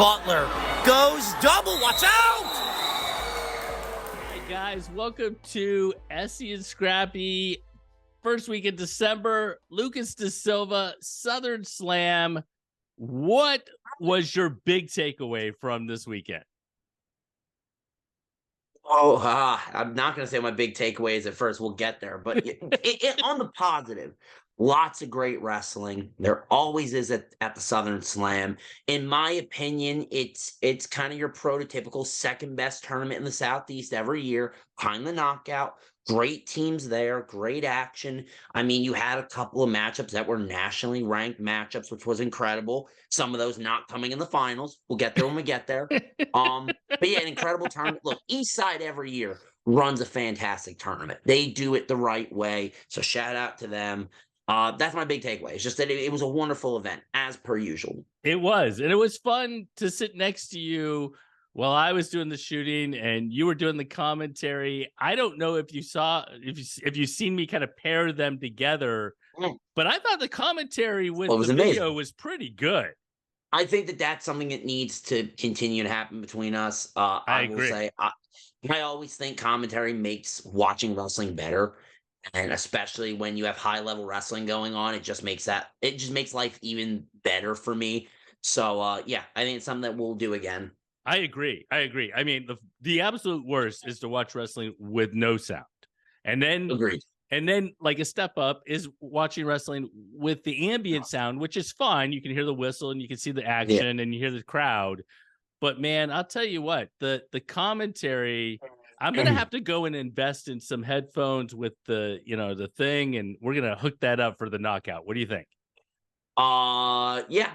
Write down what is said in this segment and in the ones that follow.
Butler goes double. Watch out! Hey guys, welcome to Essie and Scrappy. First week in December, Lucas Da Silva, Southern Slam. What was your big takeaway from this weekend? I'm not going to say my big takeaways at first. We'll get there. But on the positive, lots of great wrestling. There always is at the Southern Slam. In my opinion, it's kind of your prototypical second best tournament in the Southeast every year. Behind the knockout. Great teams there, great action. I mean, you had a couple of matchups that were nationally ranked matchups, which was incredible. Some of those not coming in the finals. We'll get there when we get there. But yeah, an incredible tournament. Look, East Side every year runs a fantastic tournament. They do it the right way. So shout out to them. That's my big takeaway. It's just that it was a wonderful event, as per usual. It was, and it was fun to sit next to you while I was doing the shooting and you were doing the commentary. I don't know if you saw, if you seen me kind of pair them together, but I thought the commentary with the video was pretty good. I think that's something that needs to continue to happen between us. I will say, I always think commentary makes watching wrestling better. And especially when you have high level wrestling going on, it just makes life even better for me. So yeah, I think it's something that we'll do again. I agree. I mean, the absolute worst is to watch wrestling with no sound. And then agreed. And then like a step up is watching wrestling with the ambient sound, which is fine. You can hear the whistle and you can see the action and you hear the crowd. But man, I'll tell you what, the commentary, I'm going to have to go and invest in some headphones with the thing, and we're going to hook that up for the knockout. What do you think? Yeah.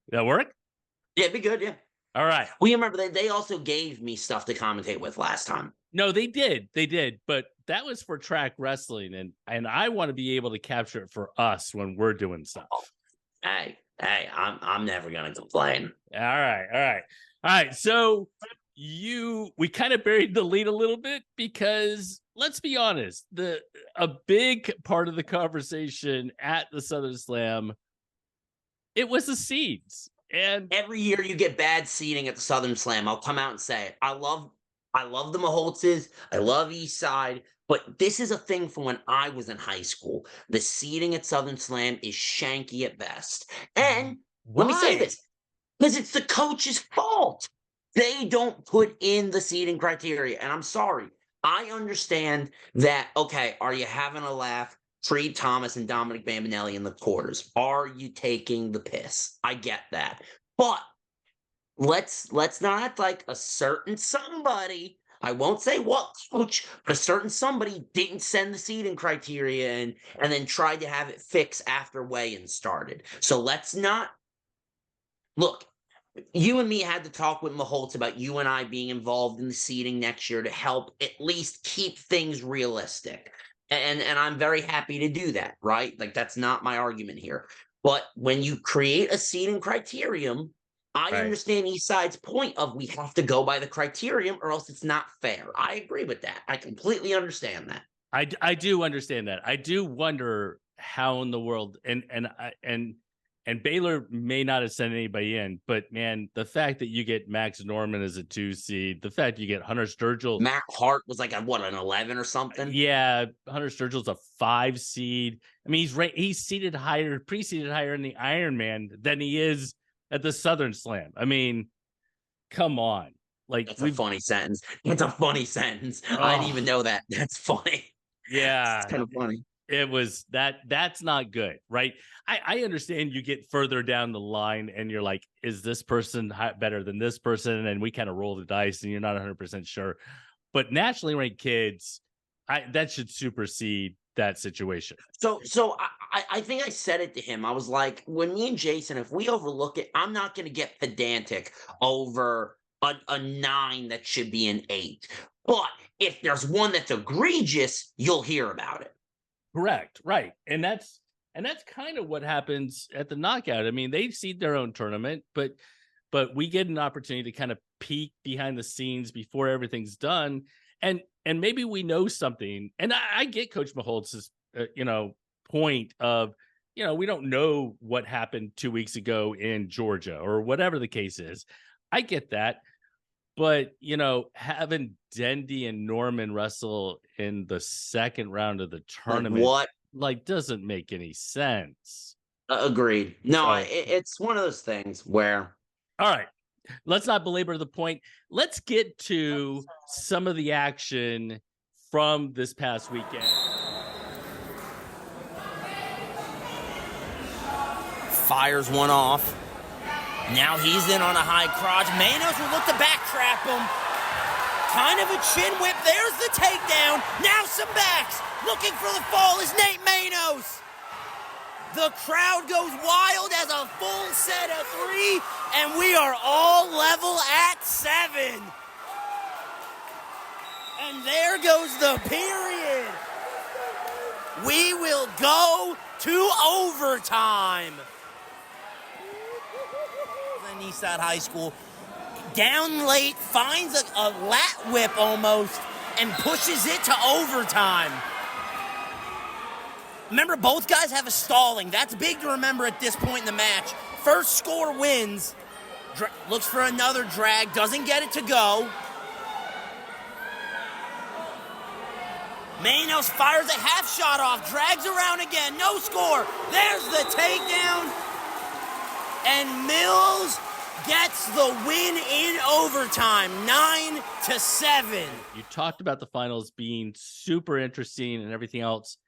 That work? Yeah, it'd be good. Yeah. All right. Well, you remember they also gave me stuff to commentate with last time. No, they did. But that was for track wrestling, and I want to be able to capture it for us when we're doing stuff. Hey, I'm never gonna complain. All right. So we kind of buried the lead a little bit because let's be honest, a big part of the conversation at the Southern Slam, it was the seeds. And every year you get bad seeding at the Southern Slam. I'll come out and say it. I love the Maholtzes. I love East Side. But this is a thing from when I was in high school. The seeding at Southern Slam is shanky at best. And let me say this, because it's the coach's fault. They don't put in the seeding criteria. And I'm sorry. I understand that, okay, are you having a laugh? Creed Thomas and Dominic Bambinelli in the quarters. Are you taking the piss? I get that. But let's not act like a certain somebody, I won't say what coach, but a certain somebody didn't send the seeding criteria in and then tried to have it fixed after weigh-in started. So let's not look. You and me had to talk with Maholtz about you and I being involved in the seeding next year to help at least keep things realistic. And I'm very happy to do that, right? Like, that's not my argument here. But when you create a seeding criterion, I understand East Side's point of we have to go by the criterion or else it's not fair. I agree with that. I completely understand that. I do understand that. I do wonder how in the world and Baylor may not have sent anybody in, but man, the fact that you get Max Norman as a 2 seed, the fact you get Hunter Sturgill, Matt Hart was like an 11 or something. Yeah, Hunter Sturgill's a 5 seed. I mean, he's seated higher, pre-seated higher in the Ironman than he is at the Southern Slam. I mean, come on. Like, that's a funny sentence. It's a funny sentence. I didn't even know that. That's funny. Yeah. It's kind of funny. It was that's not good, right? I understand you get further down the line and you're like, is this person better than this person? And we kind of roll the dice and you're not 100% sure. But nationally ranked kids, that should supersede that situation. So I think I said it to him. I was like, when me and Jason, if we overlook it, I'm not going to get pedantic over a 9 that should be an 8. But if there's one that's egregious, you'll hear about it. Correct. Right. And that's kind of what happens at the knockout. I mean, they seed their own tournament, but we get an opportunity to kind of peek behind the scenes before everything's done. And maybe we know something. And I get Coach Maholtz's, point of we don't know what happened 2 weeks ago in Georgia or whatever the case is. I get that. But, having Dendy and Norman wrestle in the second round of the tournament, doesn't make any sense. Agreed. No, So, it's one of those things where. All right, let's not belabor the point. Let's get to some of the action from this past weekend. Fires one off. Now he's in on a high crotch. Manos will look to backtrap him. Kind of a chin whip. There's the takedown. Now some backs. Looking for the fall is Nate Manos. The crowd goes wild as a full set of 3, and we are all level at 7. And there goes the period. We will go to overtime. Eastside High School, down late, finds a lat whip almost, and pushes it to overtime. Remember, both guys have a stalling. That's big to remember at this point in the match. First score wins. Looks for another drag, doesn't get it to go. Manos fires a half shot off, drags around again, no score. There's the takedown. And Mills gets the win in overtime, 9-7. You talked about the finals being super interesting and everything else.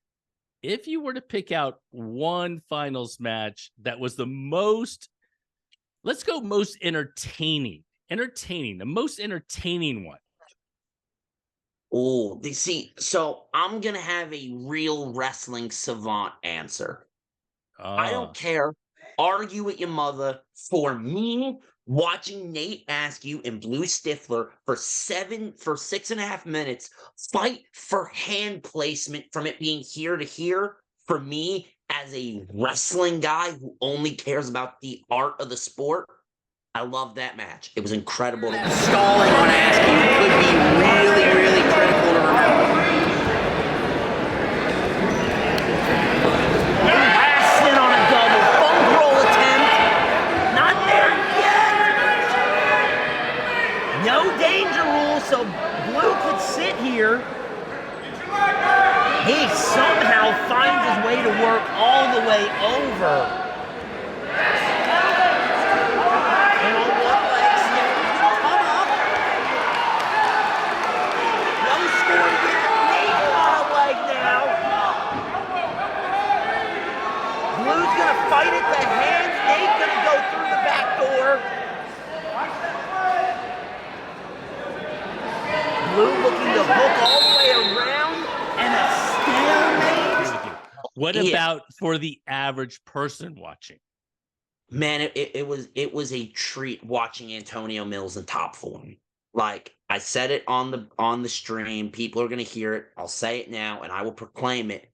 If you were to pick out one finals match that was the most, let's go most entertaining, the most entertaining one. Oh, so I'm going to have a real wrestling savant answer. I don't care. Argue with your mother. For me, watching Nate Askew and Blue Stifler for 6.5 minutes fight for hand placement from it being here to here, for me, as a wrestling guy who only cares about the art of the sport, I love that match. It was incredible. Stalling on Askew could be really, really critical to remember. So Blue could sit here. He somehow finds his way to work all the way over. And on one leg, Stifler's gonna come up. No score yet. Nate on a leg now. Blue's gonna fight at the hands. Nate's gonna go through the back door. Blue looking to hook all the way around, and a stalemate. What about for the average person watching? Man, it was a treat watching Antonio Mills in top form. Like I said it on the stream, people are gonna hear it. I'll say it now, and I will proclaim it.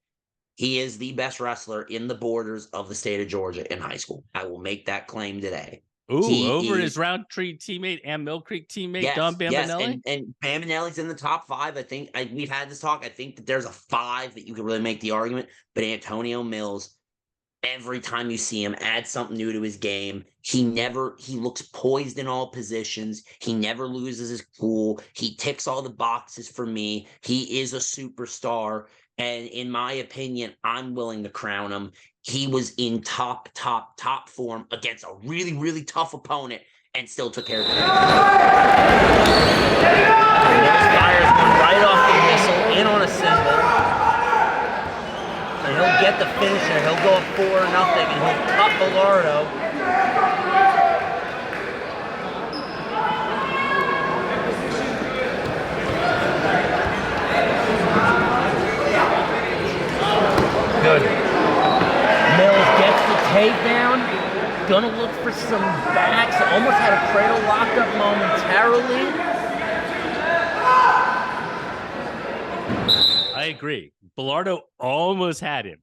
He is the best wrestler in the borders of the state of Georgia in high school. I will make that claim today. Over his Roundtree teammate and Mill Creek teammate, Don Bambinelli? Yes, and Bambinelli's in the top 5. I think we've had this talk. I think that there's a 5 that you could really make the argument. But Antonio Mills, every time you see him, adds something new to his game. He looks poised in all positions. He never loses his cool. He ticks all the boxes for me. He is a superstar. And in my opinion, I'm willing to crown him. He was in top form against a really, really tough opponent and still took care of it. Fires one right off the missile, in on a symbol. And he'll get the finisher. He'll go up 4-0 and he'll cut Bilardo. Good. Mills gets the takedown. Gonna look for some backs. Almost had a cradle locked up momentarily. I agree. Bilardo almost had him.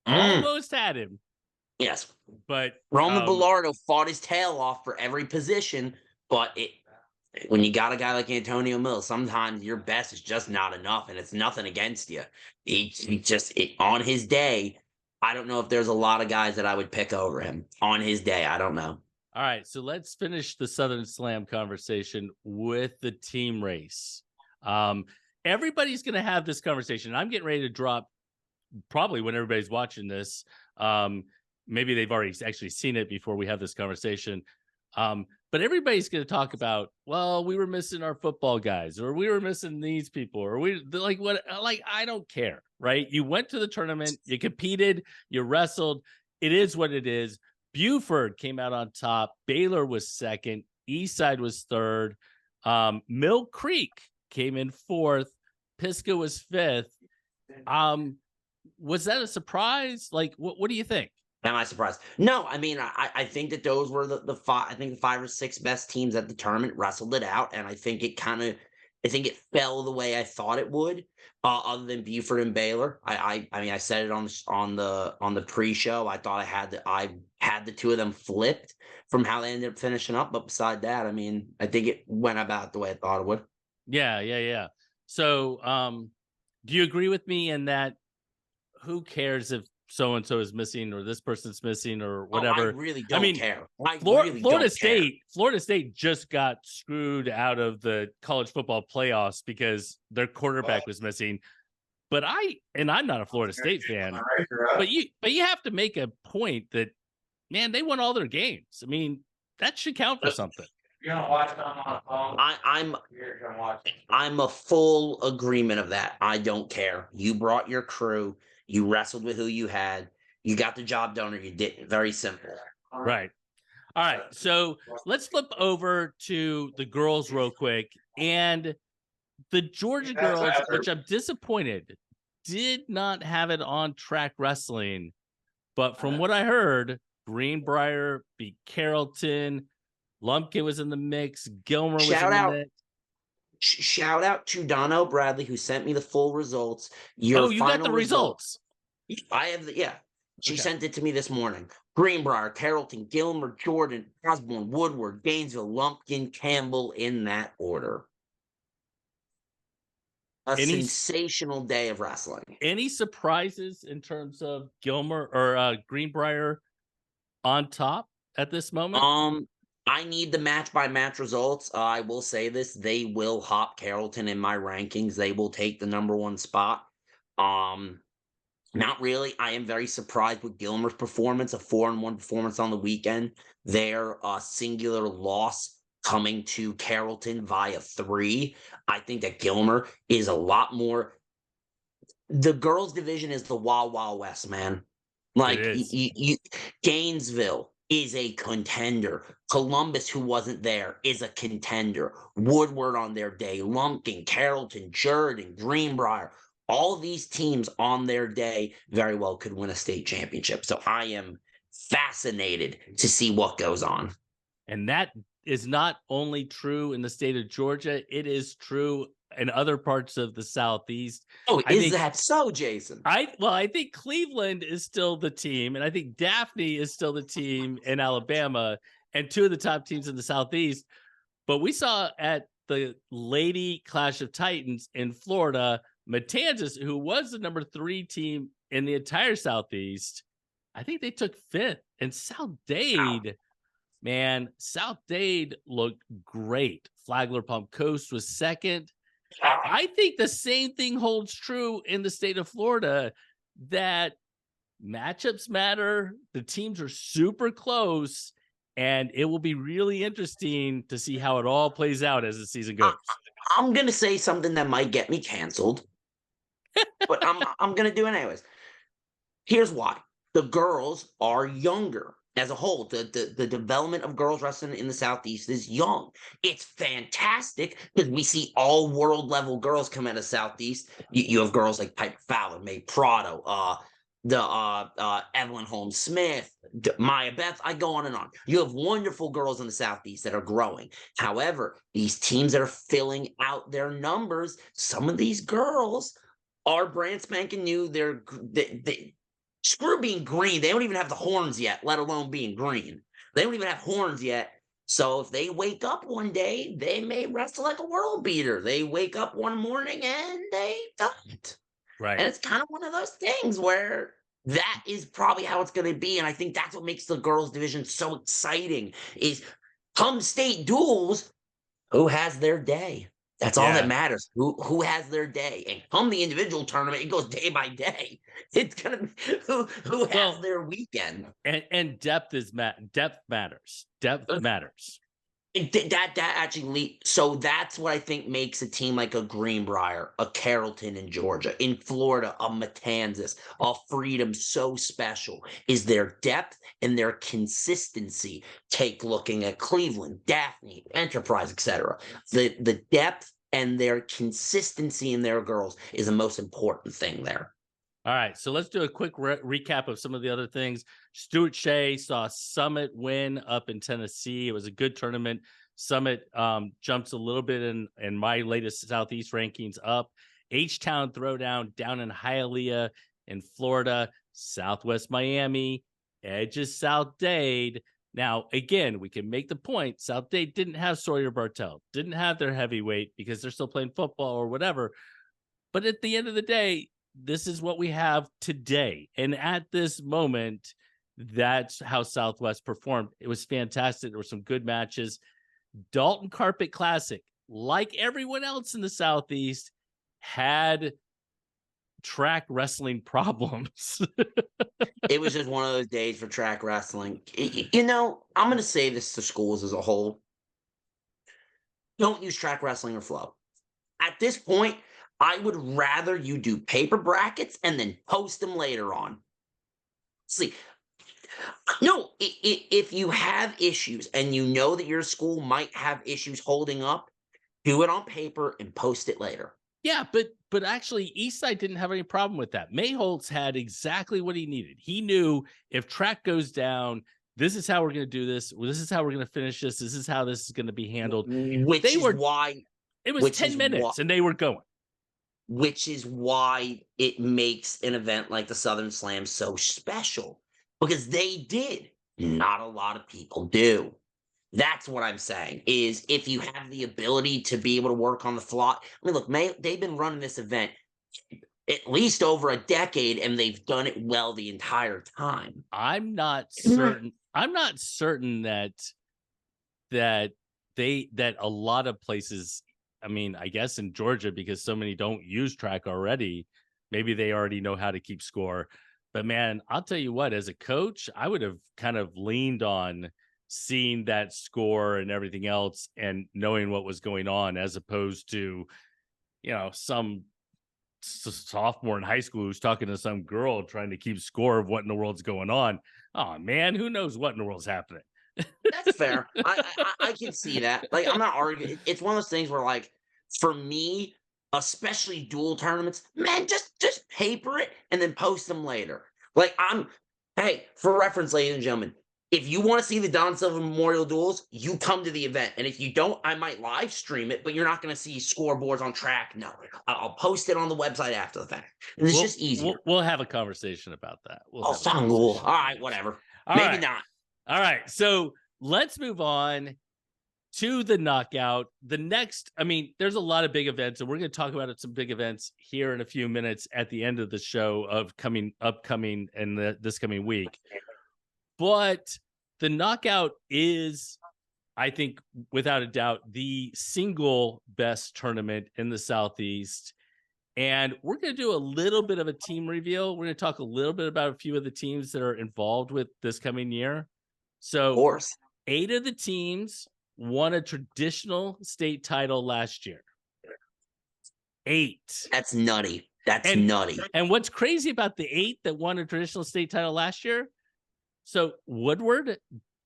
Almost had him. Yes. But Roman Bilardo fought his tail off for every position, but when you got a guy like Antonio Mills, sometimes your best is just not enough, and it's nothing against you. He just on his day, I don't know if there's a lot of guys that I would pick over him on his day. I don't know. All right, so let's finish the Southern Slam conversation with the team race. Everybody's going to have this conversation. I'm getting ready to drop probably when everybody's watching this. Maybe they've already actually seen it before we have this conversation. But everybody's going to talk about, well, we were missing our football guys, or we were missing these people, or I don't care, right? You went to the tournament, you competed, you wrestled. It is what it is. Buford came out on top. Baylor was second. Eastside was third. Mill Creek came in fourth. Pisgah was fifth. Was that a surprise? Like, what do you think? Am I surprised? No, I mean, I think that those were the five. I think the 5 or 6 best teams at the tournament wrestled it out, and I think it fell the way I thought it would. Other than Buford and Baylor, I mean, I said it on the pre-show. I thought I had the two of them flipped from how they ended up finishing up. But beside that, I mean, I think it went about the way I thought it would. Yeah. So, do you agree with me in that? Who cares if so-and-so is missing or this person's missing or whatever? I really don't care. Florida State just got screwed out of the college football playoffs because their quarterback was missing. But I'm not a Florida State fan, but you have to make a point that, man, they won all their games. I mean, that should count for something. You're gonna watch them on the phone. I'm a full agreement of that. I don't care. You brought your crew. You wrestled with who you had. You got the job done or you didn't. Very simple. Right. All right. So let's flip over to the girls real quick. And the Georgia girls, which I'm disappointed, did not have it on track wrestling. But from what I heard, Greenbrier beat Carrollton. Lumpkin was in the mix. Gilmer was in the mix. Shout out to Dono Bradley, who sent me the full results. You got the results. I have She sent it to me this morning. Greenbrier, Carrollton, Gilmer, Jordan, Osborne, Woodward, Gainesville, Lumpkin, Campbell, in that order. Sensational day of wrestling. Any surprises in terms of Gilmer or Greenbrier on top at this moment? I need the match-by-match results. I will say this. They will hop Carrollton in my rankings. They will take the number 1 spot. Not really. I am very surprised with Gilmer's performance, a 4-1 performance on the weekend. Their singular loss coming to Carrollton via 3. I think that Gilmer is a lot more. The girls' division is the Wild Wild West, man. Like, Gainesville is a contender. Columbus, who wasn't there, is a contender. Woodward on their day, Lumpkin, Carrollton, Jordan, Greenbrier, all of these teams on their day very well could win a state championship. So I am fascinated to see what goes on. And that is not only true in the state of Georgia, it is true in other parts of the Southeast. Oh, is that so, Jason? I think Cleveland is still the team, and I think Daphne is still the team in Alabama, and 2 of the top teams in the Southeast. But we saw at the Lady Clash of Titans in Florida, Matanzas, who was the number 3 team in the entire Southeast, I think they took 5th. And South Dade, man, South Dade looked great. Flagler Palm Coast was 2nd. I think the same thing holds true in the state of Florida, that matchups matter. The teams are super close, and it will be really interesting to see how it all plays out as the season goes. I'm going to say something that might get me canceled, but I'm going to do it anyways. Here's why. The girls are younger. As a whole, the development of girls wrestling in the Southeast is young. It's fantastic because we see all world level girls come out of Southeast. You have girls like Piper Fowler, Mae Prado, Evelyn Holmes Smith, Maya Beth. I go on and on. You have wonderful girls in the Southeast that are growing. However, these teams that are filling out their numbers, some of these girls are brand spanking new. Screw being green. They don't even have the horns yet, let alone being green. They don't even have horns yet. So if they wake up one day, they may wrestle like a world beater. They wake up one morning and they don't. Right. And it's kind of one of those things where that is probably how it's going to be. And I think that's what makes the girls division so exciting is come state duels, who has their day. That's all that matters. Who has their day. And come the individual tournament, it goes day by day. It's gonna be who has their weekend. And depth matters. Depth matters. That actually, so that's what I think makes a team like a Greenbrier, a Carrollton in Georgia, in Florida, a Matanzas, a Freedom so special is their depth and their consistency. Take looking at Cleveland, Daphne, Enterprise, etc. The depth and their consistency in their girls is the most important thing there. All right, so let's do a quick recap of some of the other things. Stuart Shea saw Summit win up in Tennessee. It was a good tournament. Summit jumps a little bit in my latest Southeast rankings up. H-Town Throwdown down in Hialeah in Florida. Southwest Miami, edges South Dade. Now, again, we can make the point. South Dade didn't have Sawyer Bartell, didn't have their heavyweight because they're still playing football or whatever. But at the end of the day, this is what we have today. And at this moment, that's how Southwest performed. It was fantastic. There were some good matches. Dalton Carpet Classic, like everyone else in the Southeast, had track wrestling problems. It was just one of those days for track wrestling. You know, I'm going to say this to schools as a whole. Don't use track wrestling or flow. At this point, I would rather you do paper brackets and then post them later on. See, no, if you have issues and you know that your school might have issues holding up, do it on paper and post it later. Yeah, but actually, Eastside didn't have any problem with that. Mayholtz had exactly what he needed. He knew if track goes down, this is how we're going to do this. This is how we're going to finish this. This is how this is going to be handled. Why it was 10 minutes and they were going. Which is why it makes an event like the Southern Slam so special, because they did. Not a lot of people do. That's what I'm saying, is if you have the ability to be able to work on the fly. I mean, look, they've been running this event at least over a decade, and they've done it well the entire time. I'm not certain. I'm not certain that a lot of places, I mean, I guess in Georgia, because so many don't use track already, maybe they already know how to keep score. But man, I'll tell you what, as a coach, I would have kind of leaned on seeing that score and everything else and knowing what was going on, as opposed to, you know, some sophomore in high school who's talking to some girl trying to keep score of what in the world's going on. Oh man, who knows what in the world's happening? That's fair. I can see that. Like, I'm not arguing. It's one of those things where, like, for me, especially dual tournaments, man, just paper it and then post them later. Like, hey, for reference, ladies and gentlemen, if you want to see the Don Silva Memorial Duels, you come to the event. And if you don't, I might live stream it, but you're not going to see scoreboards on track. No, I'll post it on the website after the fact. And it's just easier. We'll have a conversation about that. Cool. All right, whatever. Maybe not. All right, so let's move on to the knockout. The next, I mean, there's a lot of big events, and we're going to talk about some big events here in a few minutes at the end of the show of upcoming and this coming week. But the knockout is, I think, without a doubt, the single best tournament in the Southeast. And we're going to do a little bit of a team reveal. We're going to talk a little bit about a few of the teams that are involved with this coming year. So, of course, 8 of the teams won a traditional state title last year. 8. That's nutty. That's nutty. And what's crazy about the 8 that won a traditional state title last year? So Woodward,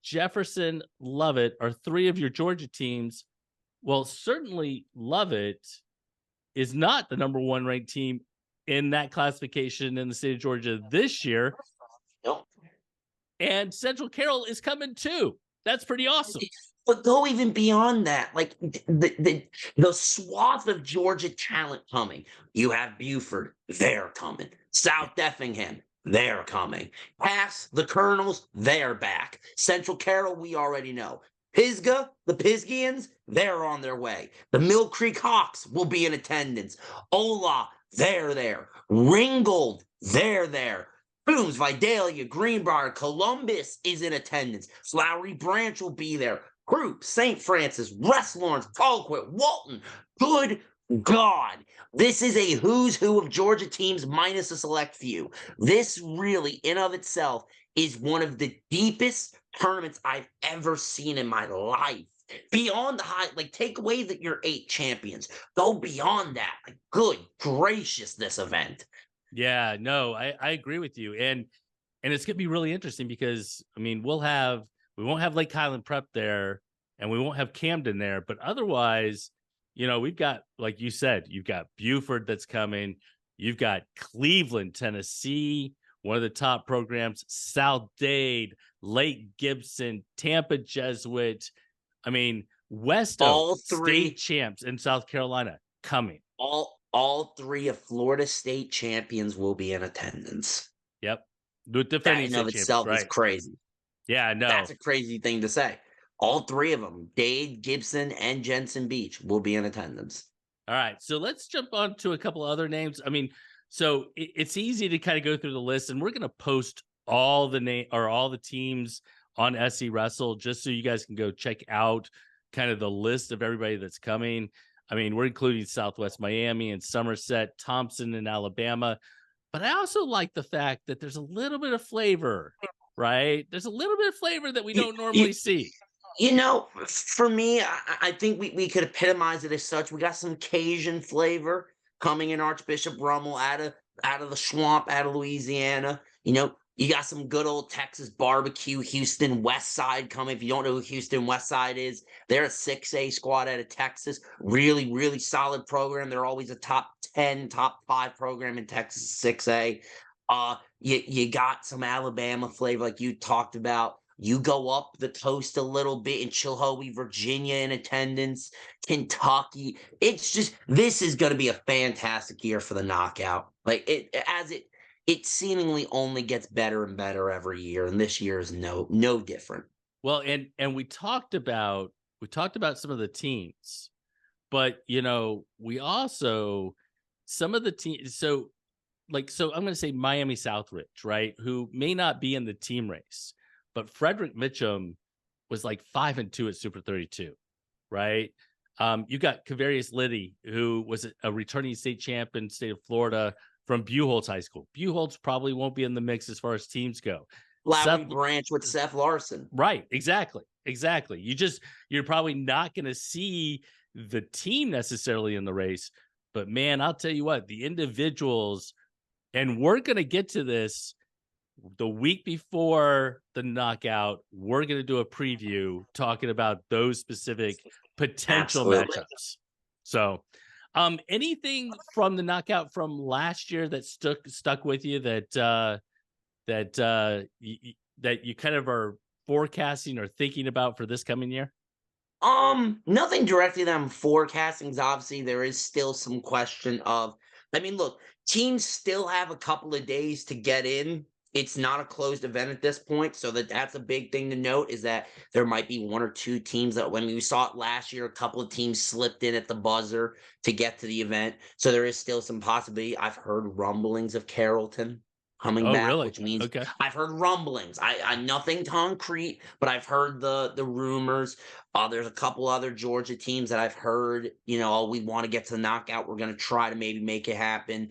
Jefferson, Lovett are 3 of your Georgia teams. Well, certainly Lovett is not the number 1 ranked team in that classification in the state of Georgia this year. Nope. And Central Carroll is coming too. That's pretty awesome. But go even beyond that. Like the swath of Georgia talent coming. You have Buford, they're coming. South Effingham, they're coming. Pass, the Colonels, they're back. Central Carroll, we already know. Pisgah, the Pisgians, they're on their way. The Mill Creek Hawks will be in attendance. Ola, they're there. Ringgold, they're there. Booms, Vidalia, Greenbrier, Columbus is in attendance. Flowery Branch will be there. Group, St. Francis, West Lawrence, Colquitt, Walton. Good God. This is a who's who of Georgia teams minus a select few. This really, in of itself, is one of the deepest tournaments I've ever seen in my life. Beyond the high, like take away that you're 8 champions. Go beyond that. Like, good gracious, this event. Yeah, no, I agree with you. And it's gonna be really interesting because I mean, we won't have Lake Highland Prep there and we won't have Camden there, but otherwise, we've got, like you said, you've got Buford that's coming, you've got Cleveland, Tennessee, one of the top programs, South Dade, Lake Gibson, Tampa Jesuit. I mean, All Westo, three state champs in South Carolina coming. all 3 of Florida State champions will be in attendance. Yep. With That defending in state of champions, itself is right? crazy. Yeah, no. That's a crazy thing to say. All 3 of them, Dade, Gibson, and Jensen Beach, will be in attendance. All right. So let's jump on to a couple other names. I mean, so it's easy to kind of go through the list, and we're going to post all the teams on SC Wrestle just so you guys can go check out kind of the list of everybody that's coming. I mean, we're including Southwest Miami and Somerset, Thompson and Alabama. But I also like the fact that there's a little bit of flavor, right? There's a little bit of flavor that we don't normally see. For me, I think we could epitomize it as such. We got some Cajun flavor coming in Archbishop Rummel out of the swamp, out of Louisiana. You got some good old Texas barbecue, Houston West Side coming. If you don't know who Houston West Side is, they're a 6A squad out of Texas. Really, really solid program. They're always a top 10, top 5 program in Texas 6A. You got some Alabama flavor like you talked about. You go up the coast a little bit in Chilhowee, Virginia in attendance, Kentucky. It's just, this is going to be a fantastic year for the knockout. Like it seemingly only gets better and better every year, and this year is no different. Well, and we talked about some of the teams, but we also some of the teams. So I'm going to say Miami Southridge, right? Who may not be in the team race, but Frederick Mitchum was like 5-2 at Super 32, right? You got Kavarius Liddy, who was a returning state champ in the state of Florida from Buchholz High School. Buchholz probably won't be in the mix as far as teams go. Flowery Branch with Seth Larson. Right, exactly. You're probably not going to see the team necessarily in the race, but man, I'll tell you what, the individuals, and we're going to get to this the week before the knockout. We're going to do a preview talking about those specific potential matchups. So, anything from the knockout from last year that stuck with you that you kind of are forecasting or thinking about for this coming year? Nothing directly that I'm forecasting. Obviously, there is still some question of. I mean, look, teams still have a couple of days to get in. It's not a closed event at this point, so that's a big thing to note, is that there might be 1 or 2 teams that, when we saw it last year, a couple of teams slipped in at the buzzer to get to the event. So there is still some possibility. I've heard rumblings of Carrollton coming back, really? Which means okay. I've heard rumblings. I nothing concrete, but I've heard the rumors. There's a couple other Georgia teams that I've heard, we want to get to the knockout. We're going to try to maybe make it happen.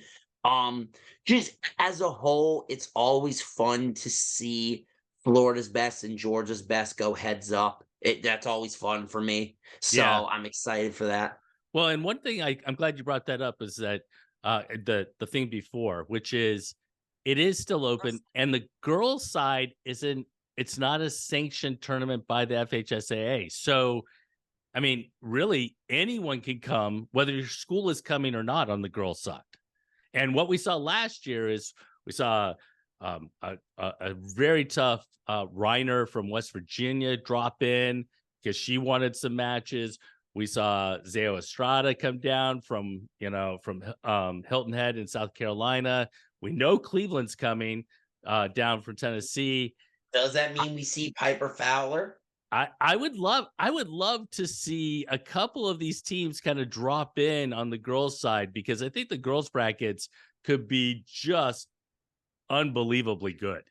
Just as a whole, it's always fun to see Florida's best and Georgia's best go heads up. That's always fun for me. So yeah. I'm excited for that. Well, and one thing I'm glad you brought that up is that the thing before, which is it is still open, and the girls' side it's not a sanctioned tournament by the FHSAA. So, I mean, really anyone can come, whether your school is coming or not, on the girls' side. And what we saw last year is we saw a very tough Reiner from West Virginia drop in because she wanted some matches. We saw Zeo Estrada come down from Hilton Head in South Carolina. We know Cleveland's coming down from Tennessee. Does that mean we see Piper Fowler? I would love to see a couple of these teams kind of drop in on the girls' side, because I think the girls' brackets could be just unbelievably good.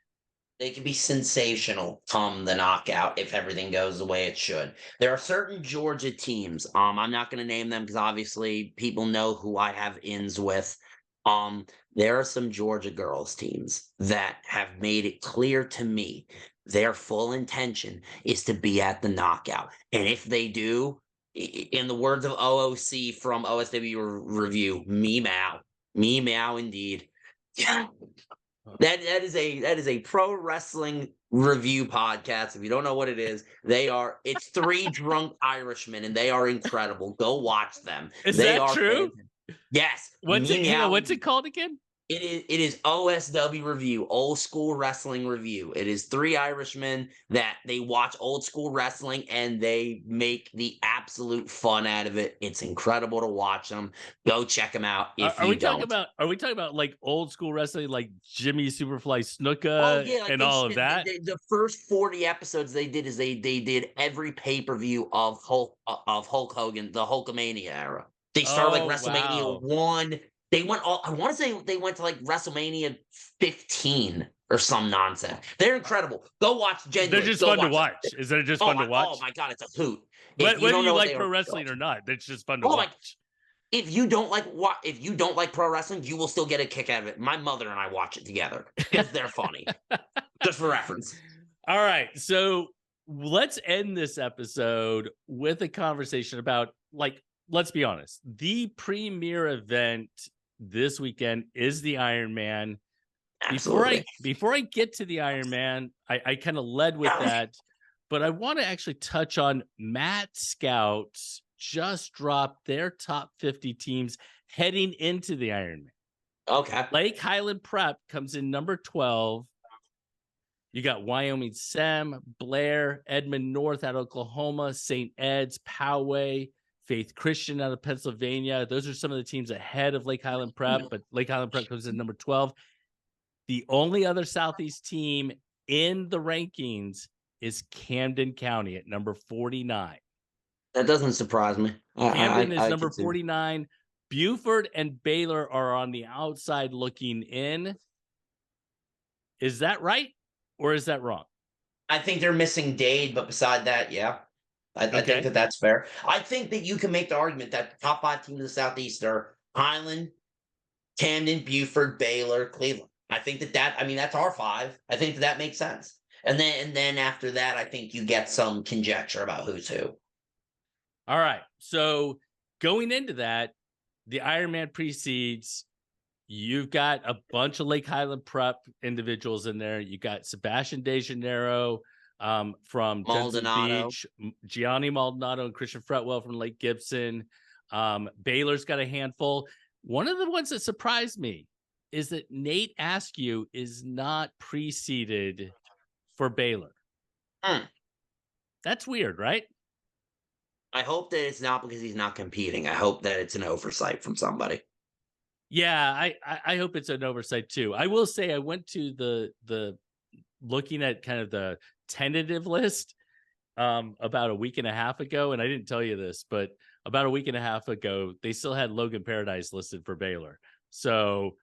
They can be sensational come the knockout if everything goes the way it should. There are certain Georgia teams. I'm not going to name them because obviously people know who I have ins with. There are some Georgia girls teams that have made it clear to me their full intention is to be at the knockout, and if they do, in the words of OOC from OSW review, me meow indeed. That is a pro wrestling review podcast. If you don't know what it is, it's three drunk Irishmen and they are incredible. Go watch them. Is they that are true? fantastic. Yes. What's it called again? It is OSW review, old school wrestling review. It is three Irishmen that they watch old school wrestling and they make the absolute fun out of it. It's incredible to watch them. Go check them out if Are you we don't. talking about like old school wrestling, like Jimmy Superfly Snuka like and all of that? The first 40 episodes they did is they did every pay-per-view of Hulk Hogan, the Hulkamania era. They started like WrestleMania 1. They went all, I want to say they went to like WrestleMania 15 or some nonsense. They're incredible. Go watch. They're just fun to watch. Is it just fun to watch? Oh my God, it's a hoot. Whether you like pro wrestling or not, it's just fun to watch. If you don't like pro wrestling, you will still get a kick out of it. My mother and I watch it together because they're funny. Just for reference. All right. So let's end this episode with a conversation about, like, let's be honest, the premier event this weekend is the Ironman. Before I get to the Ironman, I kind of led with that, but I want to actually touch on Matt Scouts just dropped their top 50 teams heading into the Ironman. Okay. Lake Highland Prep comes in number 12. You got Wyoming Sem, Blair, Edmond North out of Oklahoma, St. Ed's, Poway, Faith Christian out of Pennsylvania. Those are some of the teams ahead of Lake Highland Prep, but Lake Highland Prep comes in number 12. The only other Southeast team in the rankings is Camden County at number 49. That doesn't surprise me. Camden is number 49. Buford and Baylor are on the outside looking in. Is that right? Or is that wrong? I think they're missing Dade, but beside that, yeah. I think that that's fair. I think that you can make the argument that the top 5 teams of the Southeast are Highland, Camden, Buford, Baylor, Cleveland. I think that's our 5. I think that makes sense. And then after that, I think you get some conjecture about who's who. All right. So going into that, the Ironman precedes. You've got a bunch of Lake Highland Prep individuals in there. You got Sebastian De Janeiro from Jensen Beach, Gianni Maldonado and Christian Fretwell from Lake Gibson. Baylor's got a handful. One of the ones that surprised me is that Nate Askew is not preceded for Baylor. That's weird, right? I hope that it's not because he's not competing. I hope that it's an oversight from somebody. Yeah, I hope it's an oversight too. I will say I went to the looking at kind of the tentative list about a week and a half ago, and I didn't tell you this, but about a week and a half ago, they still had Logan Paradise listed for Baylor. So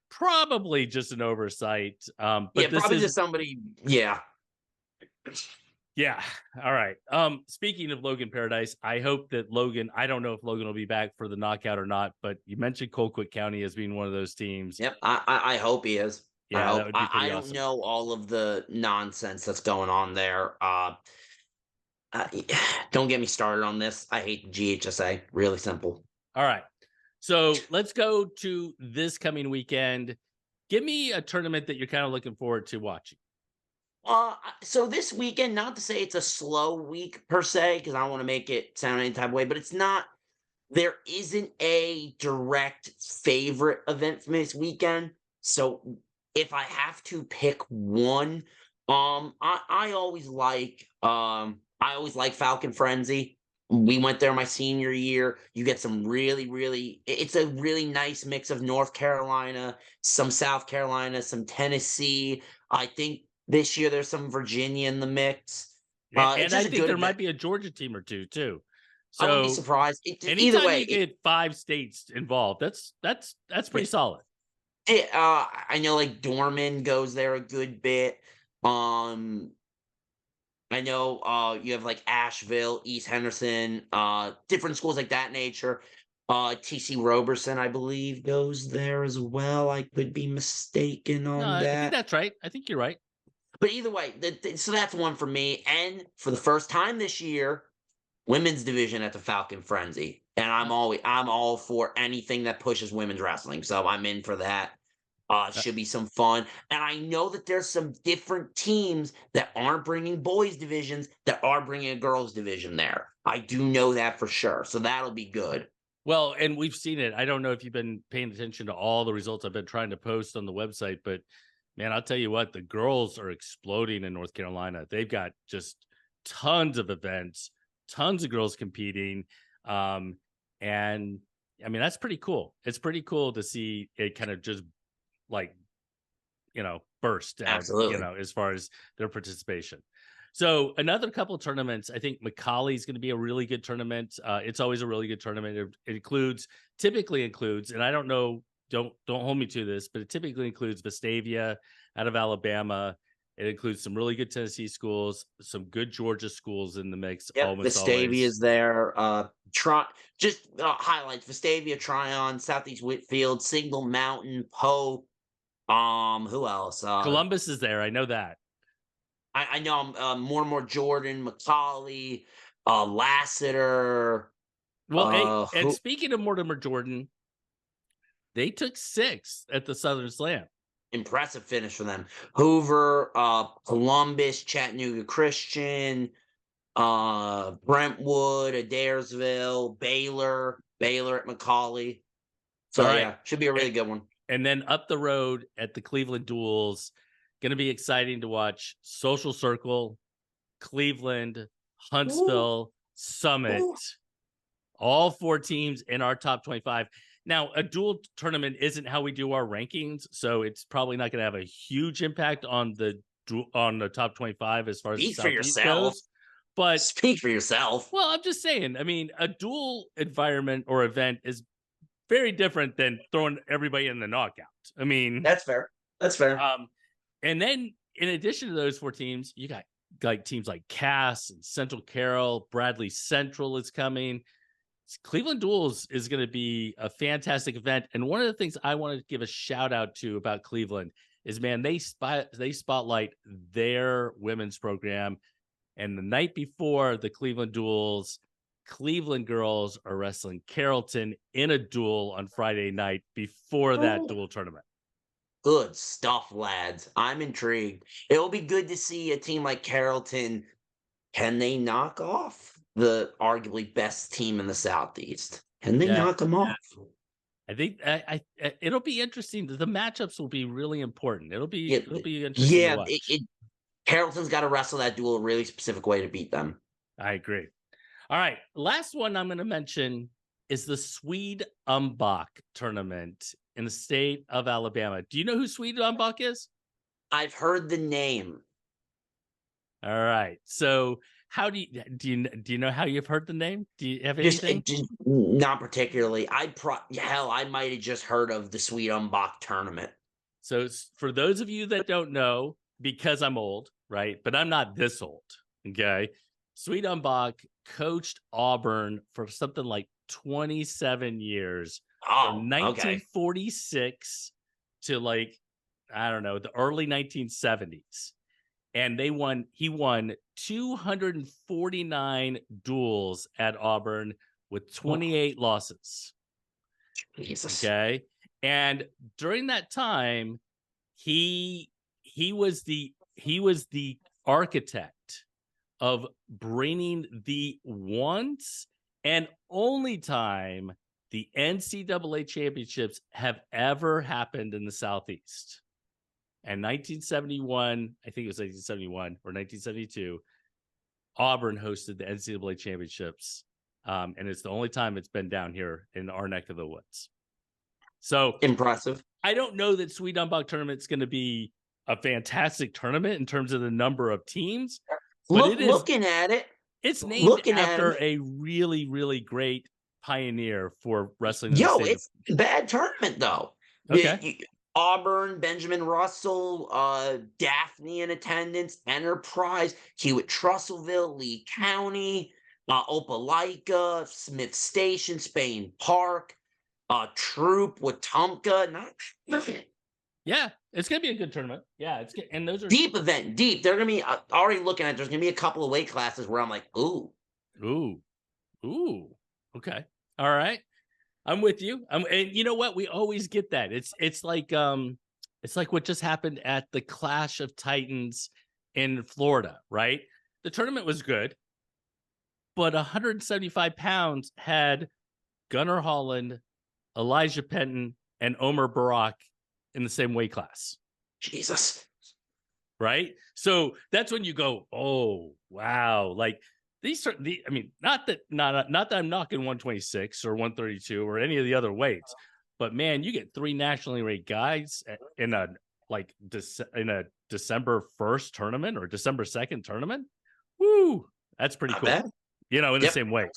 probably just an oversight. But yeah, probably just somebody. Yeah. Yeah. All right. Speaking of Logan Paradise, I hope that Logan, I don't know if Logan will be back for the knockout or not, but you mentioned Colquitt County as being one of those teams. Yep. I hope he is. Yeah, that would be pretty I awesome. don't know all of the nonsense that's going on there. Don't get me started on this. I hate the GHSA. Really simple. All right. So let's go to this coming weekend. Give me a tournament that you're kind of looking forward to watching. So this weekend, not to say it's a slow week per se, because I don't want to make it sound any type of way, but it's not. There isn't a direct favorite event for me this weekend. So if I have to pick one, I always like Falcon Frenzy. We went there my senior year. You get some it's a really nice mix of North Carolina, some South Carolina, some Tennessee. I think this year there's some Virginia in the mix. And I think there might be a Georgia team or two too. So I wouldn't be surprised. Anytime you get 5 states involved, that's pretty solid. Yeah, I know like Dorman goes there a good bit. I know you have like Asheville, East Henderson, different schools like that nature. TC Roberson, I believe, goes there as well. I could be mistaken No, on I think that. that's right. I think you're right. But either way, so that's one for me. And for the first time this year, women's division at the Falcon Frenzy. And I'm all for anything that pushes women's wrestling. So I'm in for that. Uh, Should be some fun. And I know that there's some different teams that aren't bringing boys divisions that are bringing a girls division there. I do know that for sure. So that'll be good. Well, and we've seen it. I don't know if you've been paying attention to all the results I've been trying to post on the website, but man, I'll tell you what, the girls are exploding in North Carolina. They've got just tons of events, tons of girls competing. And I mean, that's pretty cool. It's pretty cool to see it kind of just like, burst out, Absolutely. as far as their participation. So another couple of tournaments, I think McCallie is going to be a really good tournament. It's always a really good tournament. It typically includes, and I don't know, don't hold me to this, but it typically includes Vestavia out of Alabama. It includes some really good Tennessee schools, some good Georgia schools in the mix. Yep, Almost Vestavia always. is there. Highlights: Vestavia, Tryon, Southeast Whitfield, Signal Mountain, Pope. Who else? Columbus is there. I know that. I know more Jordan, McCallie, Lassiter. Well, and speaking of Mortimer Jordan, they took 6th at the Southern Slam. Impressive finish for them. Hoover, Columbus, Chattanooga Christian, Brentwood, Adairsville, Baylor at McCallie. So All right. yeah, should be a really good one. And then up the road at the Cleveland Duels, going to be exciting to watch Social Circle, Cleveland, Huntsville, Summit, all 4 teams in our top 25. Now, a dual tournament isn't how we do our rankings, so it's probably not going to have a huge impact on the top 25 as far as Speak the for Southeast yourself. goes. But speak for yourself. Well, I'm just saying. I mean, a dual environment or event is very different than throwing everybody in the knockout. I mean, That's fair. And then in addition to those 4 teams, you got like teams like Cass and Central Carroll, Bradley Central is coming. Cleveland Duels is going to be a fantastic event. And one of the things I want to give a shout out to about Cleveland is, man, they spotlight their women's program. And the night before the Cleveland Duels, Cleveland girls are wrestling Carrollton in a duel on Friday night before that dual tournament. Good stuff, lads. I'm intrigued. It'll be good to see a team like Carrollton. Can they knock off the arguably best team in the Southeast? Can they knock them off? I think it'll be interesting. The matchups will be really important. It'll be interesting to watch. Carrollton's got to wrestle that duel a really specific way to beat them. I agree. All right. Last one I'm going to mention is the Swede Umbach tournament in the state of Alabama. Do you know who Swede Umbach is? I've heard the name. All right. So how do you know how you've heard the name? Do you have anything? Just not particularly. I might have just heard of the Swede Umbach tournament. So for those of you that don't know, because I'm old, right? But I'm not this old. Okay. Swede Umbach coached Auburn for something like 27 years. From 1946 to the early 1970s. And he won 249 duels at Auburn with 28 losses. Jesus. Okay. And during that time, he was the architect of bringing the once and only time the NCAA championships have ever happened in the Southeast. And 1971, I think it was 1971 or 1972, Auburn hosted the NCAA championships. And it's the only time it's been down here in our neck of the woods. So impressive. I don't know that Swede Umbach tournament is going to be a fantastic tournament in terms of the number of teams. But looking at it, it's named after a really, really great pioneer for wrestling. It's a bad tournament though. Okay. Auburn, Benjamin Russell, Daphne in attendance, Enterprise, Hewitt Trussellville, Lee County, Opelika, Smith Station, Spain Park, Troop, Wetumpka. Yeah, it's gonna be a good tournament. Yeah, it's good. And those are Deep event, deep. They're gonna be already looking at. There's gonna be a couple of weight classes where I'm like, ooh, ooh. Okay, all right. I'm with you. And you know what? We always get that. It's like what just happened at the Clash of Titans in Florida, right? The tournament was good, but 175 pounds had Gunnar Holland, Elijah Penton, and Omar Barak in the same weight class. Jesus. Right? So that's when you go, oh wow, like these are the. I mean, not that I'm knocking 126 or 132 or any of the other weights, but man, you get 3 nationally ranked guys in a December 1st tournament or December 2nd tournament. Woo, that's pretty cool. Bad. You know, in the same weight.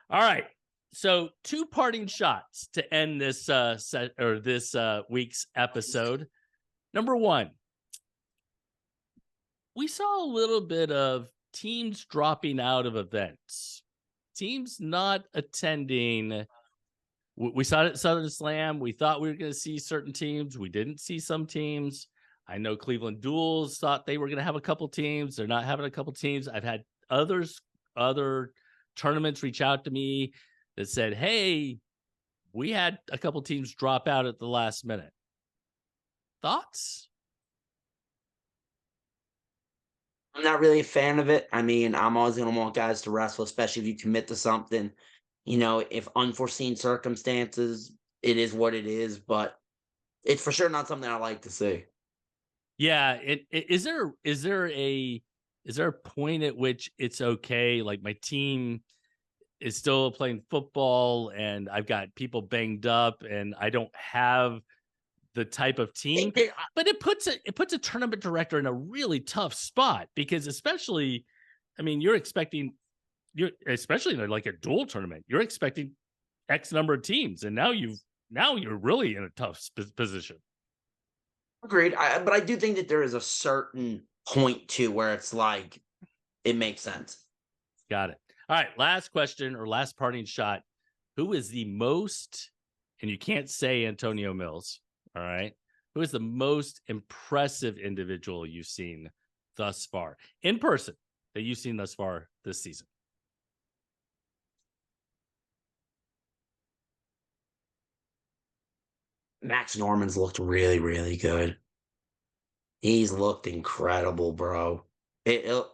All right. So 2 parting shots to end this this week's episode. Number 1, we saw a little bit of teams dropping out of events, teams not attending. We saw it at Southern Slam. We thought we were going to see certain teams. We didn't see some teams. I know Cleveland Duels thought they were going to have a couple teams. They're not having a couple teams. I've had other tournaments reach out to me that said, hey, we had a couple teams drop out at the last minute. Thoughts? I'm not really a fan of it. I mean, I'm always going to want guys to wrestle, especially if you commit to something. You know, if unforeseen circumstances, it is what it is, but it's for sure not something I like to see. Yeah. Is there a point at which it's okay? Like my team is still playing football and I've got people banged up and I don't have the type of team, but it puts a tournament director in a really tough spot because especially, I mean, especially in like a dual tournament, you're expecting X number of teams. And now you're really in a tough position. Agreed. But I do think that there is a certain point to where it's like, it makes sense. Got it. All right. Last question or last parting shot. Who is the most, and you can't say Antonio Mills. All right. Who is the most impressive individual you've seen thus far in person that you've seen thus far this season? Max Norman's looked really, really good. He's looked incredible, bro. I'm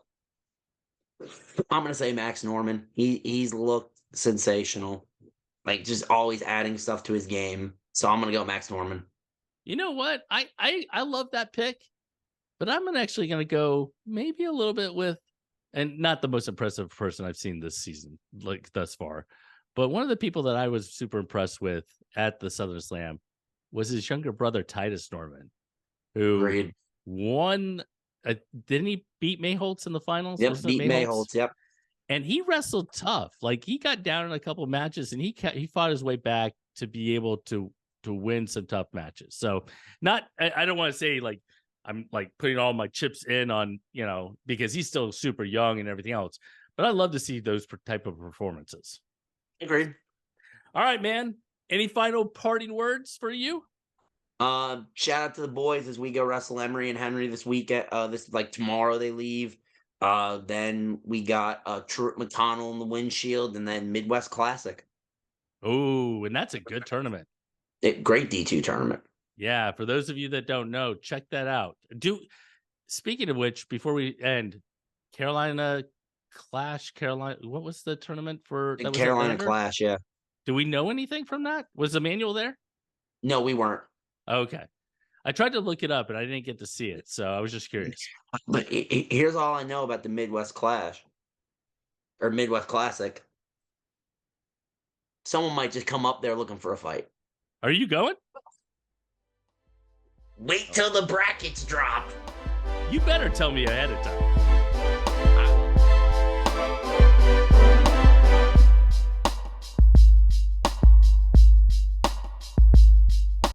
gonna say Max Norman. He's looked sensational. Like just always adding stuff to his game. So I'm gonna go Max Norman. You know what? I love that pick, but I'm actually gonna go maybe a little bit with, and not the most impressive person I've seen this season, like thus far, but one of the people that I was super impressed with at the Southern Slam was his younger brother Titus Norman, who won. Didn't he beat Mayholtz in the finals? Yep, beat Mayholtz. Yep. And he wrestled tough. Like he got down in a couple of matches, and he fought his way back to be able to win some tough matches. So I don't want to say like I'm like putting all my chips in on, you know, because he's still super young and everything else. But I love to see those type of performances. Agreed. All right, man. Any final parting words for you? Shout out to the boys as we go wrestle Emery and Henry this weekend. Tomorrow they leave. Then we got Truett McConnell in the windshield, and then Midwest Classic. Oh, and that's a good tournament. Great D2 tournament. Yeah, for those of you that don't know, check that out. Speaking of which, before we end, Carolina, what was the tournament for? That Carolina Clash, yeah. Do we know anything from that? Was Emmanuel there? No, we weren't. Okay. I tried to look it up, and I didn't get to see it, so I was just curious. But here's all I know about the Midwest Clash. Or Midwest Classic. Someone might just come up there looking for a fight. Are you going? Wait till the brackets drop. You better tell me ahead of time.